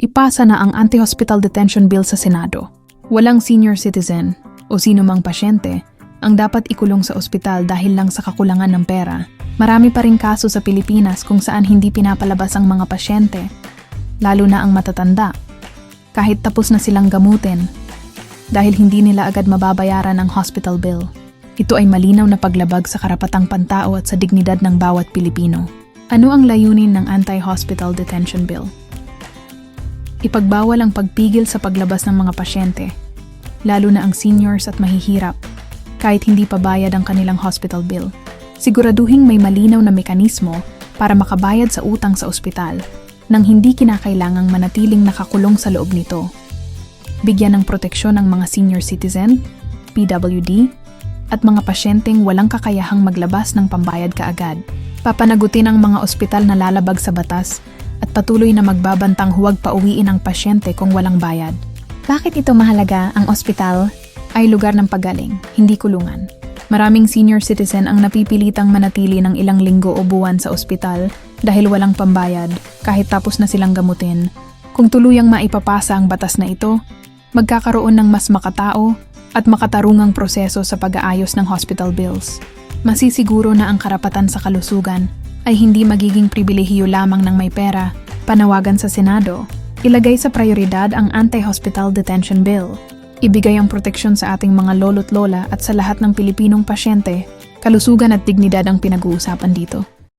ipasa na ang anti-hospital detention bill sa Senado. Walang senior citizen o sino mang pasyente ang dapat ikulong sa ospital dahil lang sa kakulangan ng pera. Marami pa ring kaso sa Pilipinas kung saan hindi pinapalabas ang mga pasyente, lalo na ang matatanda, kahit tapos na silang gamutin, dahil hindi nila agad mababayaran ang hospital bill. Ito ay malinaw na paglabag sa karapatang pantao at sa dignidad ng bawat Pilipino. Ano ang layunin ng anti-hospital detention bill? Ipagbawal ang pagpigil sa paglabas ng mga pasyente, lalo na ang seniors at mahihirap, kahit hindi pa bayad ang kanilang hospital bill. Siguraduhing may malinaw na mekanismo para makabayad sa utang sa ospital nang hindi kinakailangang manatiling nakakulong sa loob nito. Bigyan ng proteksyon ang mga senior citizen, PWD, at mga pasyenteng walang kakayahang maglabas ng pambayad kaagad. Papanagutin ang mga ospital na lalabag sa batas at patuloy na magbabantang huwag pauwiin ang pasyente kung walang bayad. Bakit ito mahalaga? Ang ospital Ay lugar ng paggaling, hindi kulungan. Maraming senior citizen ang napipilitang manatili ng ilang linggo o buwan sa ospital dahil walang pambayad kahit tapos na silang gamutin. Kung tuluyang maipapasa ang batas na ito, magkakaroon ng mas makatao at makatarungang proseso sa pag-aayos ng hospital bills. Masisiguro na ang karapatan sa kalusugan ay hindi magiging pribilehiyo lamang ng may pera. Panawagan sa Senado, ilagay sa prioridad ang anti-hospital detention bill. Ibigay ang proteksyon sa ating mga lolo't lola at sa lahat ng Pilipinong pasyente. Kalusugan at dignidad ang pinag-uusapan dito.